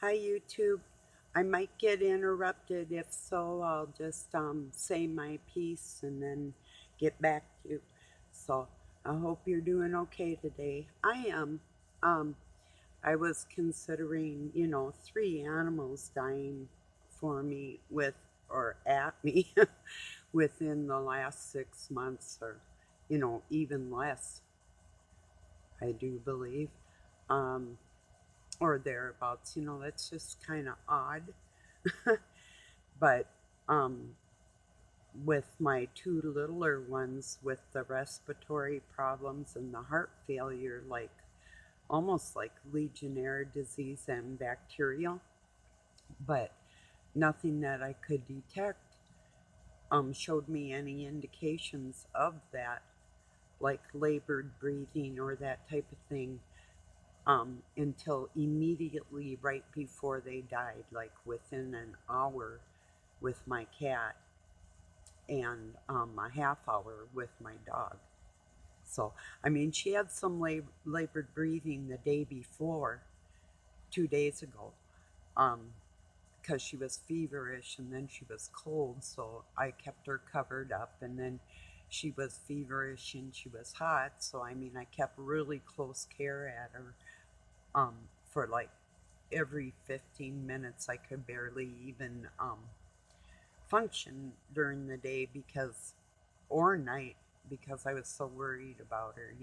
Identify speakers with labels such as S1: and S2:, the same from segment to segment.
S1: Hi, YouTube. I might get interrupted. If so, I'll just say my piece and then get back to you. So I hope you're doing okay today. I am. Um, I was considering, three animals dying for me or at me within the last 6 months, or, even less, I do believe. Um, or thereabouts. That's just kind of odd. But um, with my two littler ones with the respiratory problems and the heart failure, like almost like Legionnaire disease and bacterial, but nothing that I could detect showed me any indications of that, like labored breathing or that type of thing, until immediately right before they died, like within an hour with my cat and a half hour with my dog. So, I mean, she had some labored breathing the day before, 2 days ago, because she was feverish and then she was cold. So I kept her covered up, and then she was feverish and she was hot. So, I mean, I kept really close care at her um, for like every 15 minutes. I could barely even function during the day or night because I was so worried about her.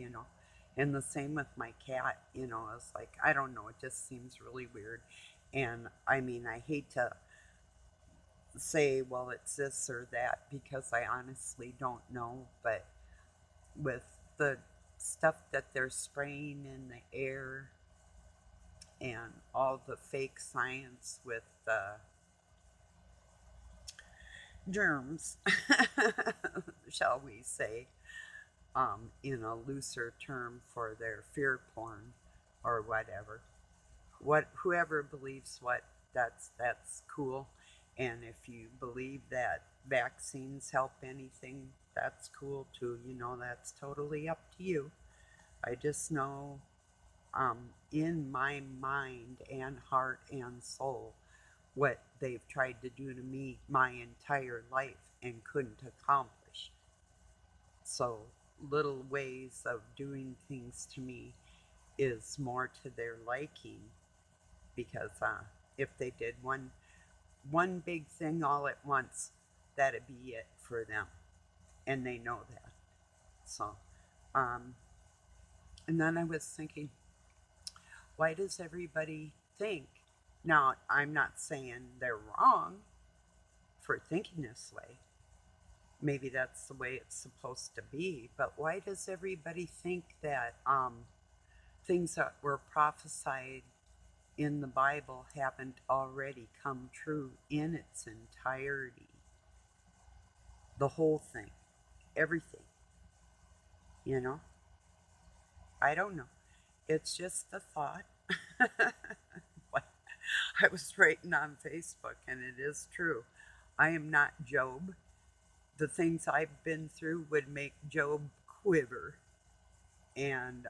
S1: And the same with my cat. It's like, I don't know, it just seems really weird. And I mean, I hate to say, well, it's this or that because I honestly don't know. But with the stuff that they're spraying in the air and all the fake science with the germs, shall we say, in a looser term for their fear porn or whatever. Whoever believes what, that's cool. And if you believe that vaccines help anything, that's cool too. That's totally up to you. I just know, in my mind and heart and soul, what they've tried to do to me my entire life and couldn't accomplish. So little ways of doing things to me is more to their liking, because if they did one big thing all at once, that'd be it for them, and they know that. So, um, and then I was thinking, why does everybody think? Now, I'm not saying they're wrong for thinking this way. Maybe that's the way it's supposed to be, but why does everybody think that things that were prophesied in the Bible haven't already come true in its entirety? The whole thing, everything, you know? I don't know. It's just a thought. I was writing on Facebook, and it is true. I am not Job. The things I've been through would make Job quiver. And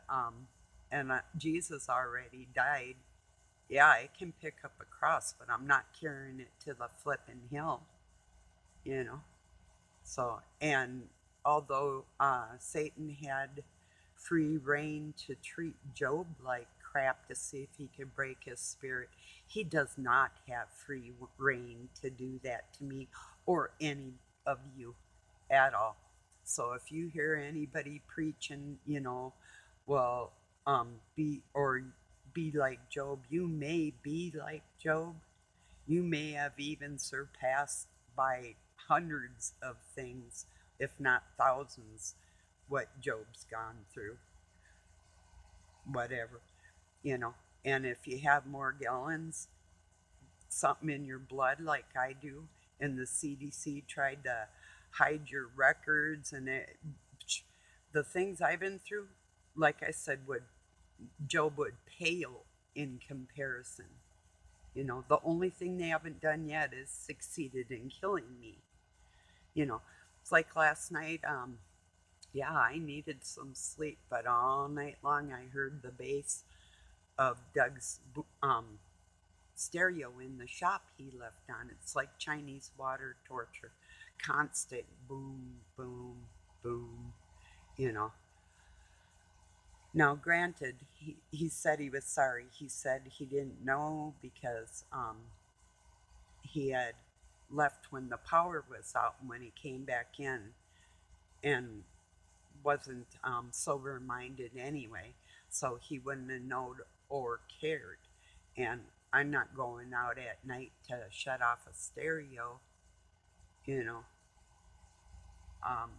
S1: Jesus already died. Yeah, I can pick up a cross, but I'm not carrying it to the flipping hill, you know. So, and although Satan had free reign to treat Job like crap to see if he could break his spirit, he does not have free reign to do that to me or any of you at all. So if you hear anybody preaching, well, be like Job, you may be like Job. You may have even surpassed by hundreds of things, if not thousands, what Job's gone through, whatever, you know. And if you have Morgellons, something in your blood like I do, and the CDC tried to hide your records, and the things I've been through, like I said, Job would pale in comparison. The only thing they haven't done yet is succeeded in killing me. It's like last night. Yeah, I needed some sleep, but all night long I heard the bass of Doug's stereo in the shop he left on. It's like Chinese water torture. Constant boom, boom, boom, you know. Now, granted, he said he was sorry. He said he didn't know because he had left when the power was out, and when he came back in and wasn't sober minded anyway, so he wouldn't have known or cared. And I'm not going out at night to shut off a stereo, you know, um,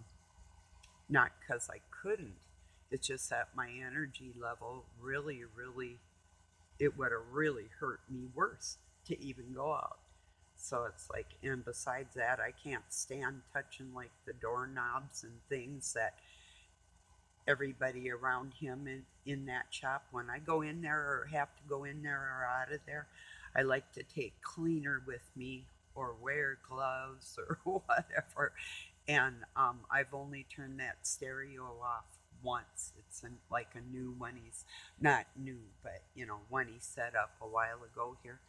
S1: not because I couldn't. It's just that my energy level really, really, it would have really hurt me worse to even go out. So it's like, and besides that, I can't stand touching like the doorknobs and things that everybody around him in that shop. When I go in there or have to go in there or out of there, I like to take cleaner with me or wear gloves or whatever. And I've only turned that stereo off once. It's like a new one. He's not new, but one he set up a while ago here.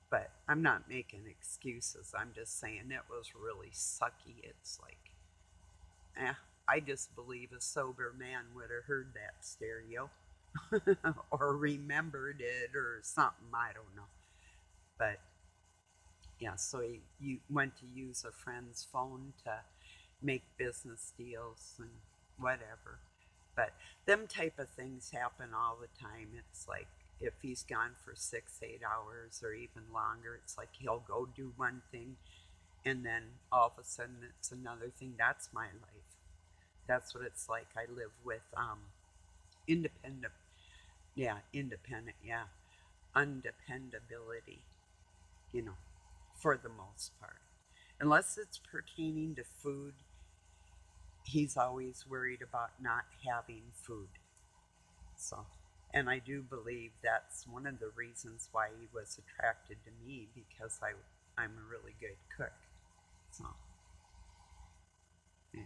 S1: But I'm not making excuses. I'm just saying it was really sucky. It's like, I just believe a sober man would have heard that stereo or remembered it or something. I don't know. But yeah, so you went to use a friend's phone to make business deals and whatever. But them type of things happen all the time. It's like if he's gone for 6, 8 hours or even longer, it's like he'll go do one thing and then all of a sudden it's another thing. That's my life. That's what it's like. I live with independent, yeah, undependability, you know, for the most part. Unless it's pertaining to food, he's always worried about not having food. So, and I do believe that's one of the reasons why he was attracted to me because I'm a really good cook. So, yeah.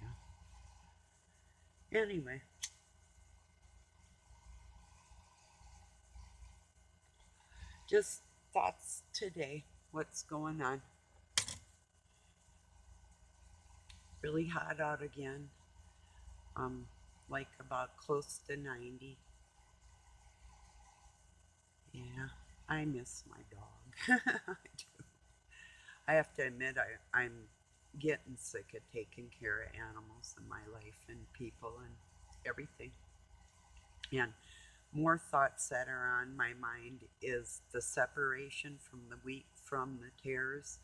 S1: Anyway, just thoughts today. What's going on? Really hot out again. Um, like about close to 90. Yeah, I miss my dog. I do. I have to admit, I'm getting sick of taking care of animals in my life and people and everything. And more thoughts that are on my mind is the separation from the wheat from the tares.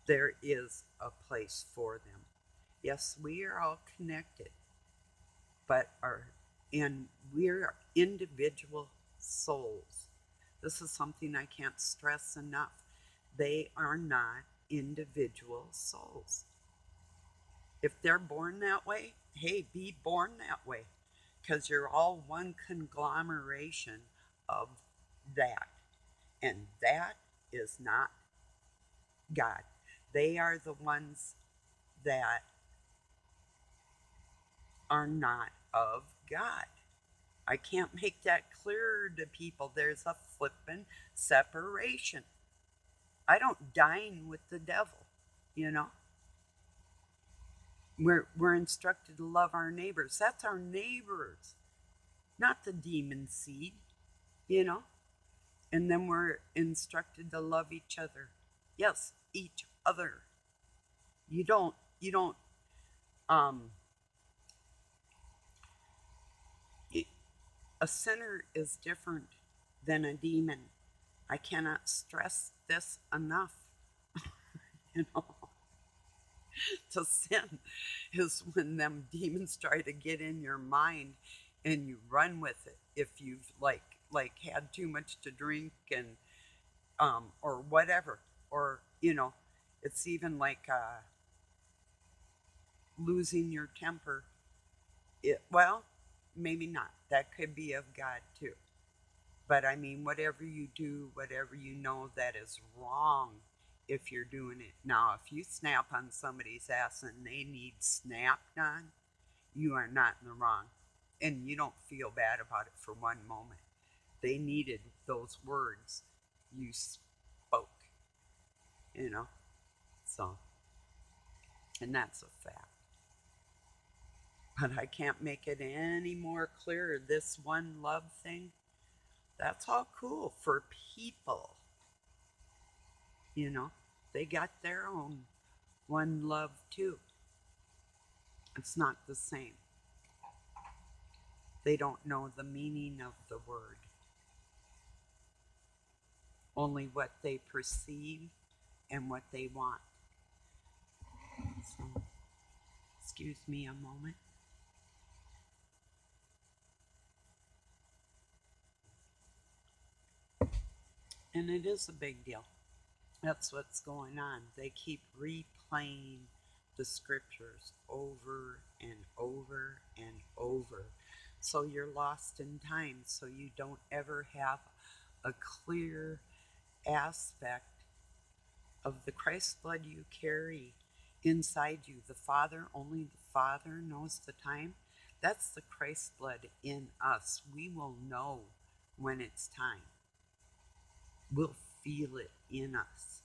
S1: There is a place for them. Yes, we are all connected, but we're individual souls. This is something I can't stress enough. They are not individual souls. If they're born that way, hey, be born that way because you're all one conglomeration of that. And that is not God. They are the ones that are not of God. I can't make that clearer to people. There's a flippin' separation. I don't dine with the devil, you know? We're instructed to love our neighbors. That's our neighbors, not the demon seed, you know? And then we're instructed to love each other. Yes, each other. You don't um a sinner is different than a demon. I cannot stress this enough. You know, to sin is when them demons try to get in your mind and you run with it. If you've like had too much to drink and or whatever, or it's even like losing your temper. Well, maybe not. That could be of God too. But I mean, whatever you do, whatever you know that is wrong, if you're doing it. Now, if you snap on somebody's ass and they need snapped on, you are not in the wrong. And you don't feel bad about it for one moment. They needed those words you spoke you know. So, and that's a fact. But I can't make it any more clear. This one love thing, that's all cool for people, you know. They got their own one love too. It's not the same. They don't know the meaning of the word, only what they perceive and what they want. So, excuse me a moment. And it is a big deal. That's what's going on. They keep replaying the scriptures over and over and over. So you're lost in time. So you don't ever have a clear aspect of the Christ blood you carry inside you. The Father, only the Father knows the time. That's the Christ blood in us. We will know when it's time. We'll feel it in us.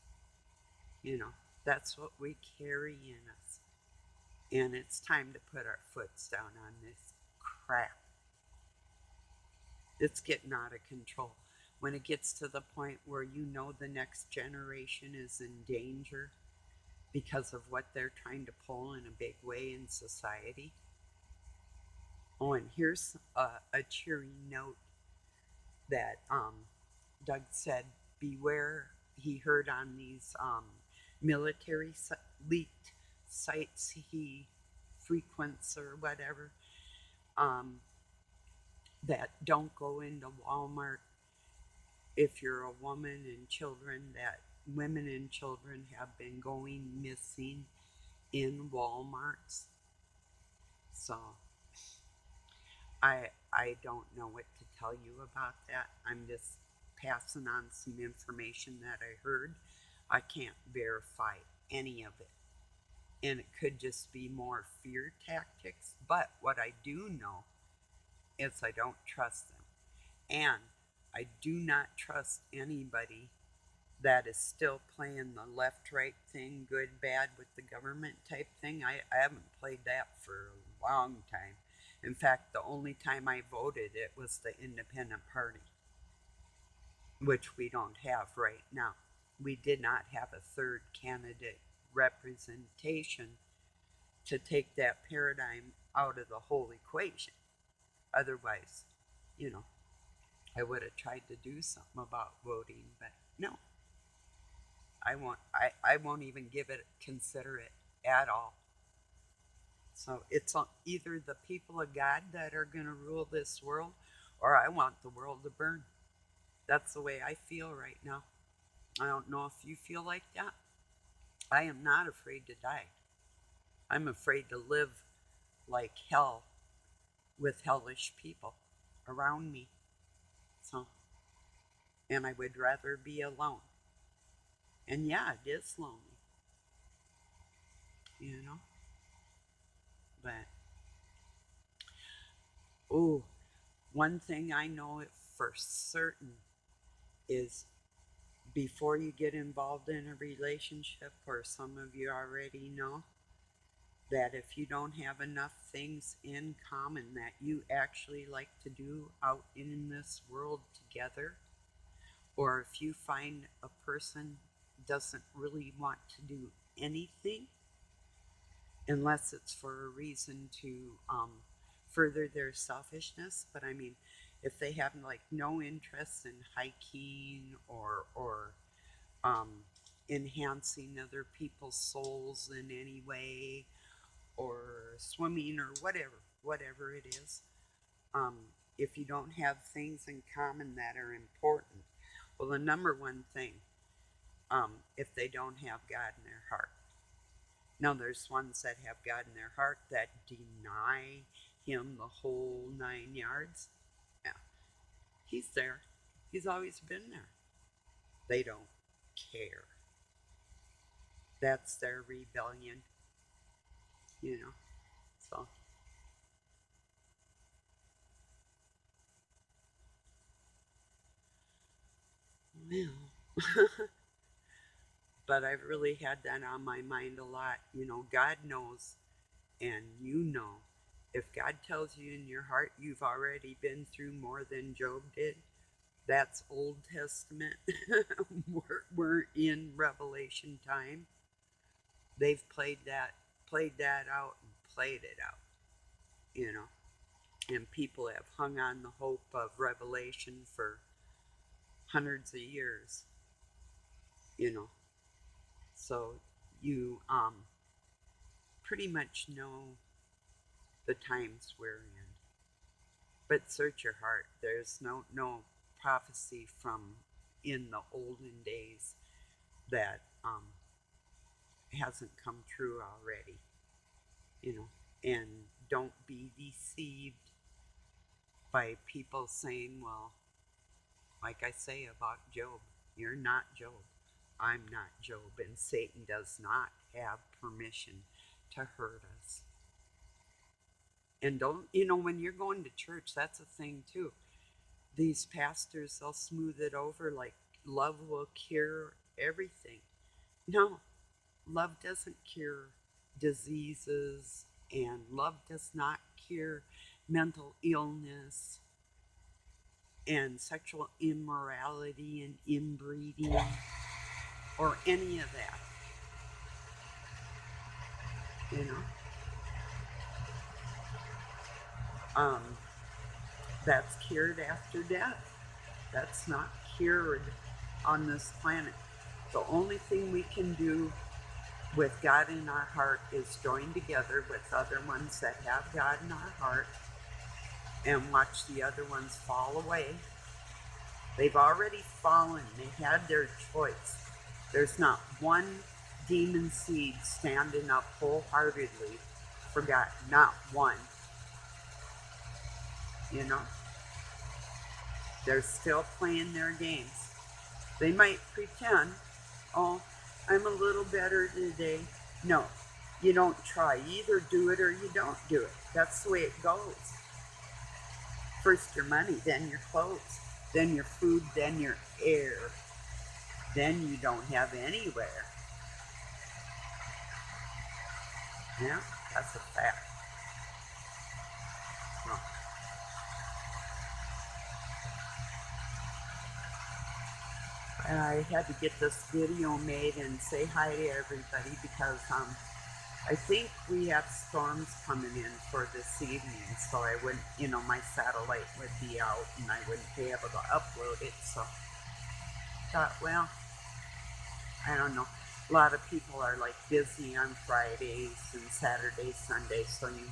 S1: You know, that's what we carry in us. And it's time to put our foots down on this crap. It's getting out of control. When it gets to the point where you know the next generation is in danger because of what they're trying to pull in a big way in society. Oh, and here's a cheery note that Doug said, beware, he heard on these military leaked sites he frequents or whatever, um, that don't go into Walmart if you're a woman and children, that women and children have been going missing in Walmarts. So I don't know what to tell you about that. I'm just passing on some information that I heard. I can't verify any of it. And it could just be more fear tactics. But what I do know is I don't trust them. And I do not trust anybody that is still playing the left right thing, good bad with the government type thing. I haven't played that for a long time. In fact, the only time I voted, it was the Independent Party, which we don't have right now. We did not have a third candidate representation to take that paradigm out of the whole equation. Otherwise, you know, I would have tried to do something about voting, but no, I won't even consider it at all. So it's either the people of God that are going to rule this world, or I want the world to burn. That's the way I feel right now. I don't know if you feel like that. I am not afraid to die. I'm afraid to live like hell with hellish people around me. So, and I would rather be alone. And yeah, it is lonely, you know. But oh, one thing I know for certain is before you get involved in a relationship, or some of you already know, that if you don't have enough things in common that you actually like to do out in this world together, or if you find a person doesn't really want to do anything unless it's for a reason to further their selfishness. But I mean, if they have like no interest in hiking or um, enhancing other people's souls in any way, or swimming or whatever it is, um, if you don't have things in common that are important, well, the number one thing, if they don't have God in their heart. Now, there's ones that have God in their heart that deny Him the whole 9 yards. Yeah, He's there. He's always been there. They don't care. That's their rebellion, you know. So, well, But I've really had that on my mind a lot. You know, God knows, and you know. If God tells you in your heart you've already been through more than Job did, that's Old Testament. we're in Revelation time. They've played that out and played it out, you know. And people have hung on the hope of Revelation for hundreds of years, you know. So you pretty much know the times we're in. But search your heart. There's no prophecy from in the olden days that hasn't come true already, you know. And don't be deceived by people saying, well, like I say about Job, you're not Job. I'm not Job. And Satan does not have permission to hurt us. And don't, you know, when you're going to church, that's a thing too. These pastors, they'll smooth it over like love will cure everything. No, love doesn't cure diseases, and love does not cure mental illness and sexual immorality and inbreeding or any of that, you know. Um, that's cured after death. That's not cured on this planet. The only thing we can do with God in our heart is join together with other ones that have God in our heart and watch the other ones fall away. They've already fallen. They had their choice. There's not one demon seed standing up wholeheartedly for God. Not one. You know? They're still playing their games. They might pretend, oh, I'm a little better today. No, you don't try. You either do it or you don't do it. That's the way it goes. First your money, then your clothes, then your food, then your air. Then you don't have anywhere. Yeah, that's a fact. Well, I had to get this video made and say hi to everybody because I think we have storms coming in for this evening, so I wouldn't, you know, my satellite would be out and I wouldn't be able to upload it. So I thought, well, I don't know. A lot of people are like busy on Fridays and Saturdays, Sundays, so you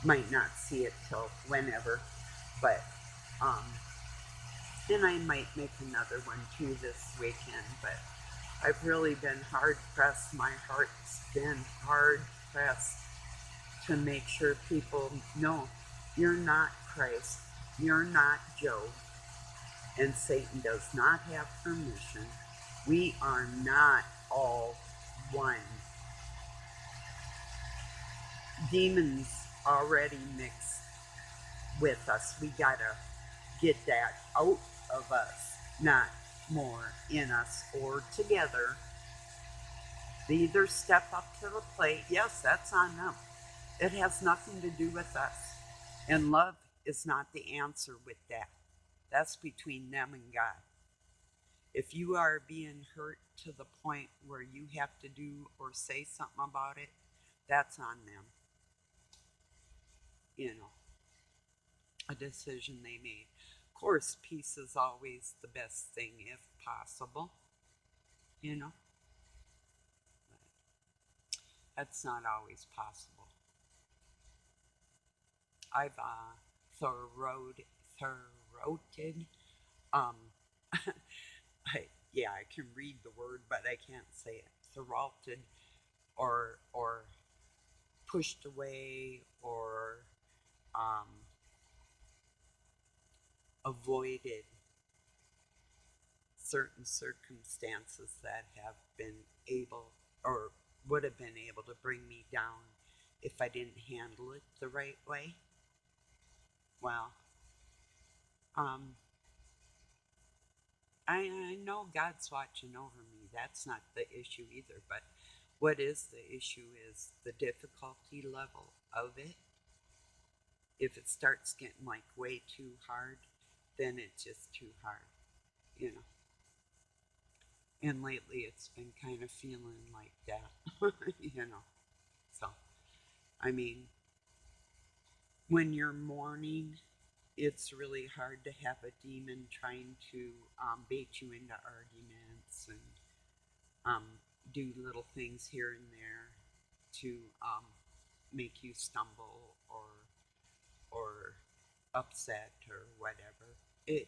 S1: might not see it till whenever. But um, and I might make another one too this weekend. But I've really been hard pressed. My heart's been hard pressed to make sure people know you're not Christ, you're not Job, and Satan does not have permission. We are not all one. Demons already mixed with us. We gotta get that out of us, not more in us or together. They either step up to the plate, yes, that's on them. It has nothing to do with us. And love is not the answer with that. That's between them and God. If you are being hurt to the point where you have to do or say something about it, that's on them. You know, a decision they made. Of course, peace is always the best thing if possible, you know, but that's not always possible. I've throated, um, yeah, I can read the word, but I can't say it. Throated or pushed away or um, avoided certain circumstances that have been able or would have been able to bring me down if I didn't handle it the right way. Well, um, I know God's watching over me. That's not the issue either. But what is the issue is the difficulty level of it. If it starts getting like way too hard, then it's just too hard, you know. And lately it's been kind of feeling like that, you know. So, I mean, when you're mourning, it's really hard to have a demon trying to bait you into arguments and um, do little things here and there to make you stumble or upset or whatever.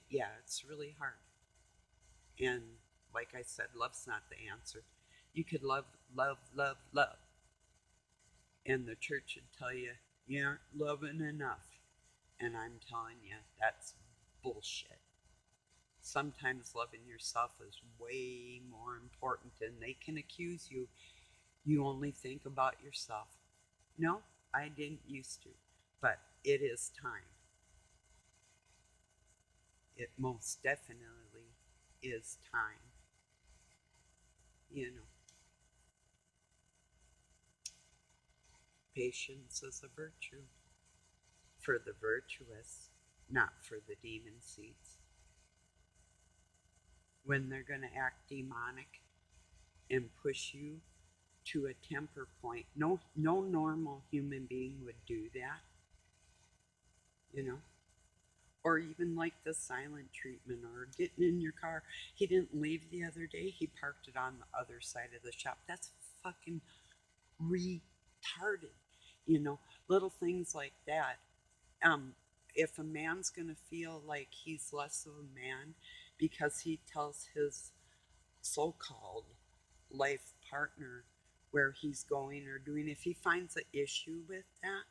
S1: Yeah, it's really hard. And like I said, love's not the answer. You could love, love, love, love, and the church would tell you you aren't loving enough. And I'm telling you, that's bullshit. Sometimes loving yourself is way more important, and they can accuse you you only think about yourself. No, I didn't used to, but it is time. It most definitely is time. You know, patience is a virtue for the virtuous, not for the demon seeds. When they're going to act demonic and push you to a temper point, no normal human being would do that, you know. Or even like the silent treatment or getting in your car. He didn't leave the other day, he parked it on the other side of the shop. That's fucking retarded, you know, little things like that. Um, if a man's gonna feel like he's less of a man because he tells his so called life partner where he's going or doing, if he finds an issue with that,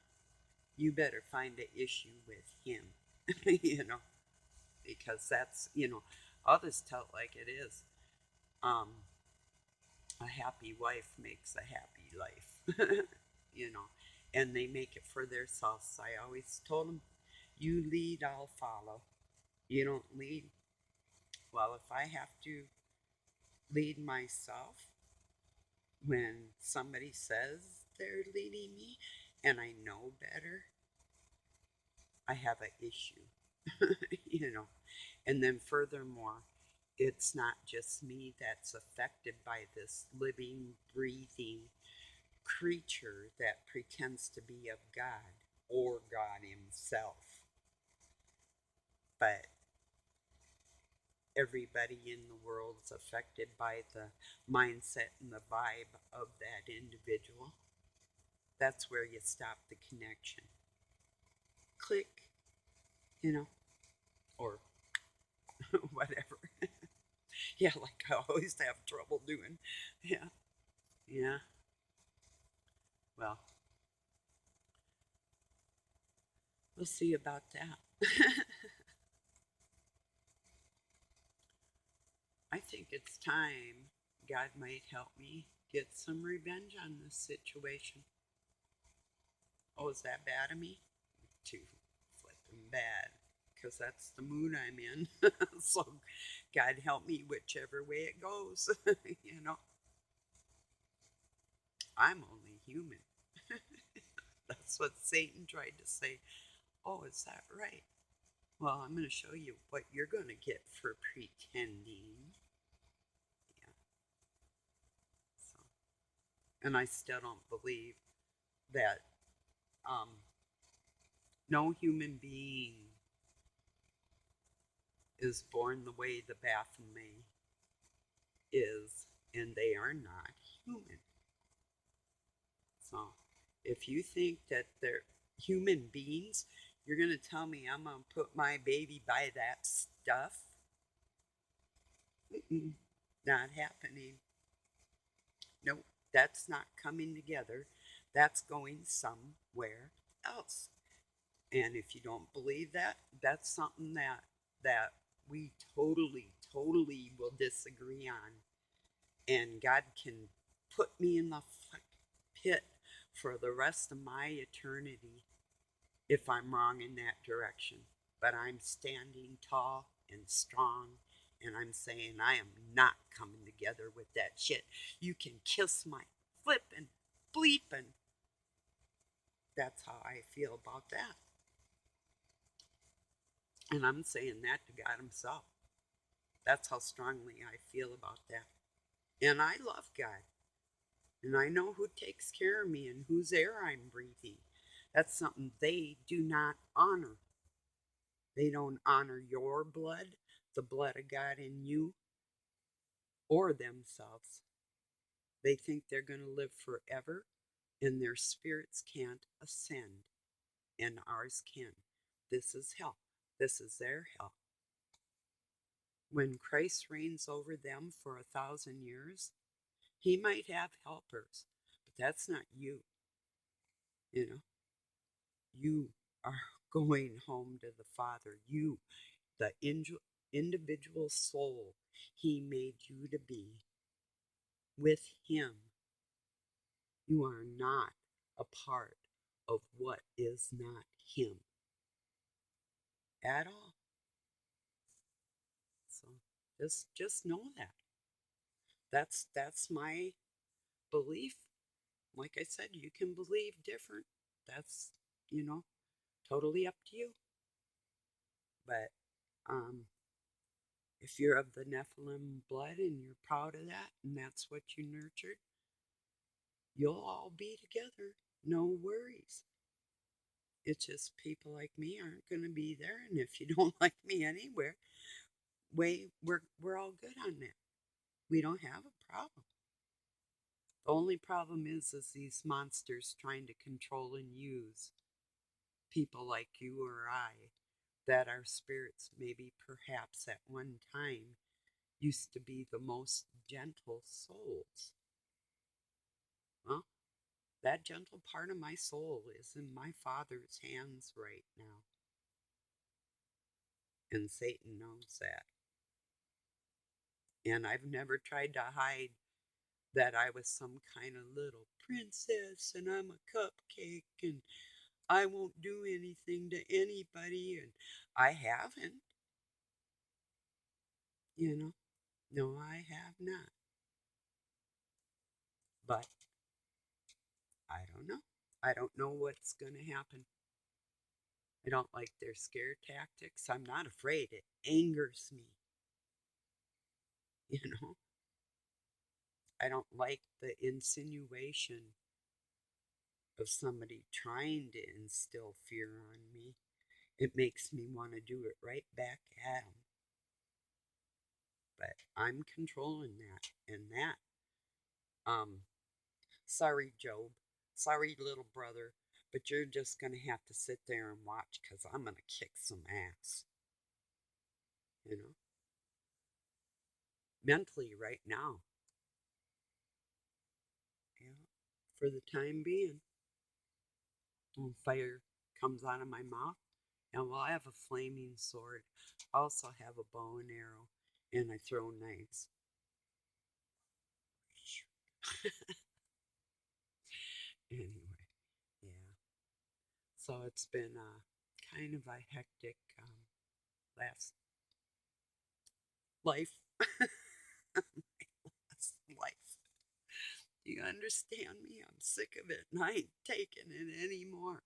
S1: you better find an issue with him, you know, because that's, you know, I'll just tell it like it is. Um, a happy wife makes a happy life, you know, and they make it for themselves. I always told them, you lead, I'll follow. You don't lead. Well, if I have to lead myself when somebody says they're leading me and I know better, I have an issue, you know. And then furthermore, it's not just me that's affected by this living, breathing creature that pretends to be of God or God Himself, but everybody in the world is affected by the mindset and the vibe of that individual. That's where you stop the connection. Click, you know, or whatever. Yeah, like I always have trouble doing. Yeah, yeah. Well, we'll see about that. I think it's time God might help me get some revenge on this situation. Oh, is that bad of me? Too flipping bad. Because that's the mood I'm in. So, God help me whichever way it goes. You know, I'm only human. That's what Satan tried to say. Oh, is that right? Well, I'm going to show you what you're going to get for pretending. Yeah. So, and I still don't believe that no human being is born the way the Baphomet is, and they are not human. So, if you think that they're human beings, you're going to tell me I'm going to put my baby by that stuff? Mm-mm, not happening. Nope, that's not coming together. That's going somewhere else. And if you don't believe that, that's something that we totally will disagree on. And God can put me in the pit for the rest of my eternity if I'm wrong in that direction. But I'm standing tall and strong, and I'm saying I am not coming together. together with that shit. You can kiss my flippin' bleepin'. That's how I feel about that. And I'm saying that to God Himself. That's how strongly I feel about that. And I love God. And I know who takes care of me and whose air I'm breathing. That's something they do not honor. They don't honor your blood, the blood of God in you, or themselves. They think they're going to live forever, and their spirits can't ascend, and ours can. This is hell. This is their hell. When Christ reigns over them for 1,000 years, He might have helpers, but that's not you. You know, you are going home to the Father. You, the individual soul He made you to be, with Him, you are not a part of what is not Him at all. So just know that. That's my belief. Like I said, you can believe different. That's, you know, totally up to you. But um, if you're of the Nephilim blood and you're proud of that and that's what you nurtured, you'll all be together. No worries. It's just people like me aren't going to be there. And if you don't like me anywhere, we're all good on that. We don't have a problem. The only problem is these monsters trying to control and use people like you or I, that our spirits maybe perhaps at one time used to be the most gentle souls. Well, that gentle part of my soul is in my Father's hands right now. And Satan knows that. And I've never tried to hide that I was some kind of little princess and I'm a cupcake and I won't do anything to anybody. And I haven't, you know. No, I have not. But I don't know. I don't know what's going to happen. I don't like their scare tactics. I'm not afraid. It angers me, you know. I don't like the insinuation of somebody trying to instill fear on me. It makes me want to do it right back at them. But I'm controlling that. And that, um, sorry, Job. Sorry, little brother. But you're just going to have to sit there and watch because I'm going to kick some ass. You know? Mentally, right now. Yeah. For the time being. When fire comes out of my mouth, and well, I have a flaming sword. I also have a bow and arrow, and I throw knives. Anyway, yeah. So it's been kind of a hectic last life. Last life. Do you understand me? I'm sick of it, and I ain't taking it anymore.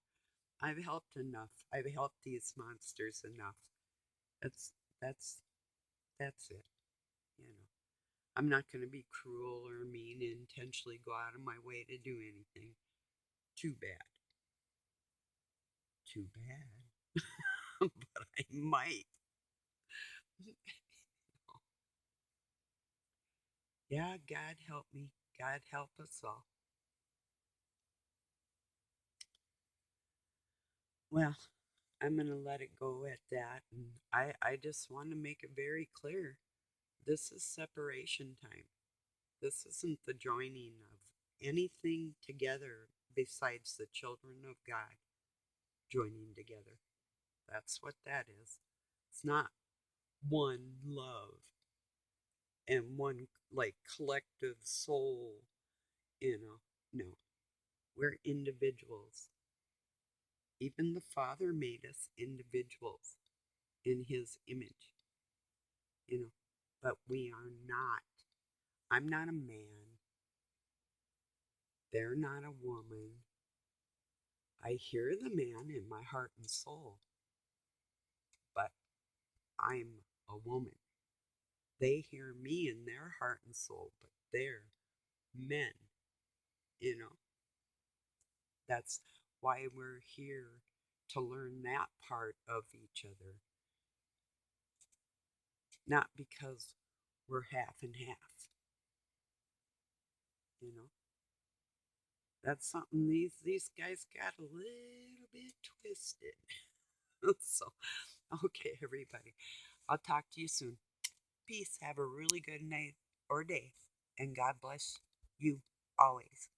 S1: I've helped enough. I've helped these monsters enough. That's that's that's it. You know. I'm not going to be cruel or mean and intentionally go out of my way to do anything. Too bad. Too bad. But I might. Yeah, God help me. God help us all. Well, I'm going to let it go at that. And I just want to make it very clear this is separation time. This isn't the joining of anything together besides the children of God joining together. That's what that is. It's not one love and one like collective soul, you know. No, we're individuals. Even the Father made us individuals in His image, you know, but we are not I'm not a man. They're not a woman. I hear the man in my heart and soul, but I'm a woman. They hear me in their heart and soul, but they're men, you know. That's why we're here to learn that part of each other, not because we're half and half, you know. That's something these guys got a little bit twisted. So, okay, everybody. I'll talk to you soon. Peace. Have a really good night or day, and God bless you always.